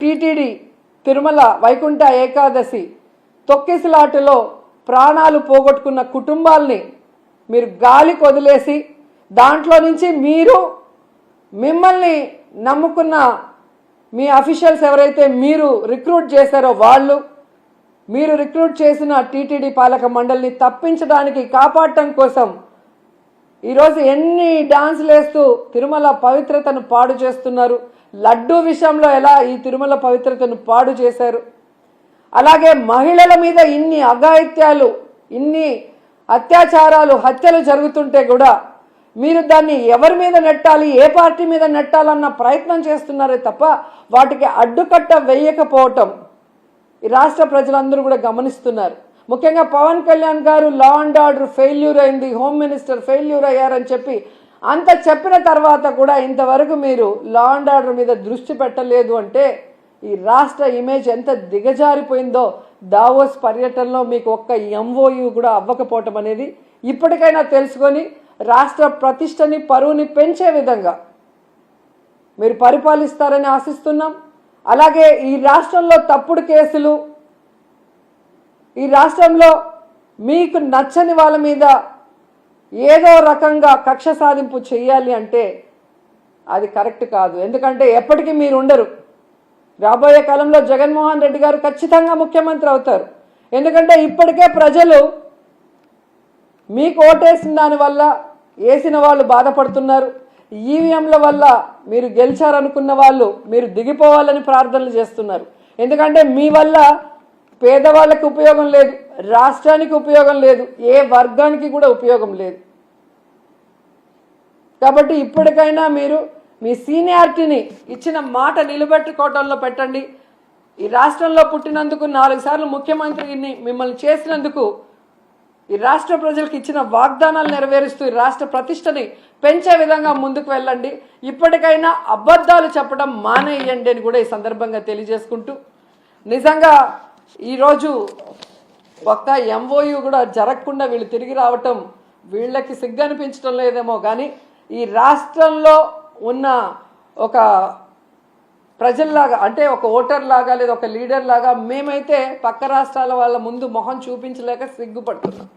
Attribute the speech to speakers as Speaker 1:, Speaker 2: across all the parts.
Speaker 1: TTD Tirumala Vaikuntha Ekadashi తొక్కిసలాటలో ప్రాణాలు పోగొట్టుకున్న కుటుంబాల్ని మీరు గాలికి వదిలేసి దాంట్లో నుంచి మిమ్మల్ని నమ్ముకున్న మీ అఫీషియల్స్ ఎవరైతే మీరు రిక్రూట్ చేశారో మీరు రిక్రూట్ చేసిన టీటీడీ పాలక మండలిని తప్పించడానికి కాపాడటం కోసం ఈరోజు ఎన్ని డాన్సులు వేస్తూ తిరుమల పవిత్రతను పాడు చేస్తున్నారు. లడ్డూ విషయంలో ఎలా ఈ తిరుమల పవిత్రతను పాడు చేశారు. అలాగే మహిళల మీద ఇన్ని అఘాయిత్యాలు, ఇన్ని అత్యాచారాలు, హత్యలు జరుగుతుంటే కూడా మీరు దాన్ని ఎవరి మీద నెట్టాలి, ఏ పార్టీ మీద నెట్టాలన్న ప్రయత్నం చేస్తున్నారే తప్ప వాటికి అడ్డుకట్ట వేయకపోవటం ఈ రాష్ట్ర ప్రజలందరూ కూడా గమనిస్తున్నారు. ముఖ్యంగా పవన్ కళ్యాణ్ గారు లా అండ్ ఆర్డర్ ఫెయిల్యూర్ అయింది, హోమ్ మినిస్టర్ ఫెయిల్యూర్ అయ్యారని చెప్పి అంత చెప్పిన తర్వాత కూడా ఇంతవరకు మీరు లా అండ్ ఆర్డర్ మీద దృష్టి పెట్టలేదు అంటే ఈ రాష్ట్ర ఇమేజ్ ఎంత దిగజారిపోయిందో దావోస్ పర్యటనలో మీకు ఒక్క ఎంఓయూ కూడా అవ్వకపోవటం అనేది ఇప్పటికైనా తెలుసుకొని రాష్ట్ర ప్రతిష్టని, పరువుని పెంచే విధంగా మీరు పరిపాలిస్తారని ఆశిస్తున్నాం. అలాగే ఈ రాష్ట్రంలో తప్పుడు కేసులు, ఈ రాష్ట్రంలో మీకు నచ్చని వాళ్ళ మీద ఏదో రకంగా కక్ష సాధింపు చేయాలి అంటే అది కరెక్ట్ కాదు. ఎందుకంటే ఎప్పటికీ మీరు ఉండరు. రాబోయే కాలంలో జగన్మోహన్ రెడ్డి గారు ఖచ్చితంగా ముఖ్యమంత్రి అవుతారు. ఎందుకంటే ఇప్పటికే ప్రజలు మీకు ఓటేసిన దానివల్ల వేసిన వాళ్ళు బాధపడుతున్నారు. ఈవీఎంల వల్ల మీరు గెలిచారనుకున్న వాళ్ళు మీరు దిగిపోవాలని ప్రార్థనలు చేస్తున్నారు. ఎందుకంటే మీ వల్ల పేదవాళ్ళకి ఉపయోగం లేదు, రాష్ట్రానికి ఉపయోగం లేదు, ఏ వర్గానికి కూడా ఉపయోగం లేదు. కాబట్టి ఇప్పటికైనా మీరు మీ సీనియారిటీని ఇచ్చిన మాట నిలబెట్టుకోవడంలో పెట్టండి. ఈ రాష్ట్రంలో పుట్టినందుకు 4 సార్లు ముఖ్యమంత్రిని మిమ్మల్ని చేసినందుకు ఈ రాష్ట్ర ప్రజలకు ఇచ్చిన వాగ్దానాలు నెరవేరుస్తూ ఈ రాష్ట్ర ప్రతిష్టని పెంచే విధంగా ముందుకు వెళ్ళండి. ఇప్పటికైనా అబద్ధాలు చెప్పడం మానేయండి అని కూడా ఈ సందర్భంగా తెలియజేసుకుంటూ, నిజంగా ఈరోజు ఒక్క ఎంఓయూ కూడా జరగకుండా వీళ్ళు తిరిగి రావటం వీళ్ళకి సిగ్గు అనిపించడం లేదేమో కానీ ఈ రాష్ట్రంలో ఉన్న ఒక ప్రజల్లాగా, అంటే ఒక ఓటర్ లాగా లేదా ఒక లీడర్ లాగా మేమైతే పక్క రాష్ట్రాల వాళ్ళ ముందు మొహం చూపించలేక సిగ్గుపడుతున్నాం.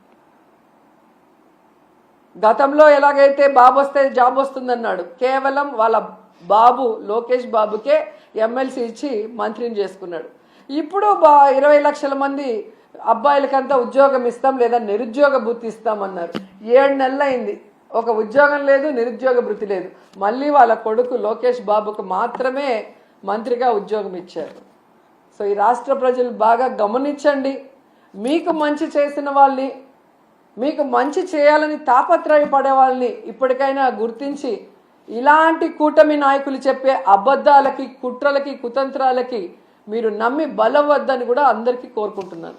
Speaker 1: గతంలో ఎలాగైతే బాబు వస్తే జాబ్ వస్తుందన్నాడు, కేవలం వాళ్ళ బాబు లోకేష్ బాబుకే ఎమ్మెల్సీ ఇచ్చి మంత్రిని చేసుకున్నాడు. ఇప్పుడు 20 లక్షల మంది అబ్బాయిలకంతా ఉద్యోగం ఇస్తాం లేదా నిరుద్యోగ భృతి ఇస్తామన్నారు. 7 నెలలు అయింది, ఒక ఉద్యోగం లేదు, నిరుద్యోగ భృతి లేదు. మళ్ళీ వాళ్ళ కొడుకు లోకేష్ బాబుకు మాత్రమే మంత్రిగా ఉద్యోగం ఇచ్చారు. సో ఈ రాష్ట్ర ప్రజలు బాగా గమనించండి. మీకు మంచి చేసిన వాళ్ళని, మీకు మంచి చేయాలని తాపత్రయపడే వాళ్ళని ఇప్పటికైనా గుర్తించి ఇలాంటి కూటమి నాయకులు చెప్పే అబద్ధాలకి, కుట్రలకి, కుతంత్రాలకి మీరు నమ్మి బలవద్దని కూడా అందరికీ కోరుకుంటున్నాను.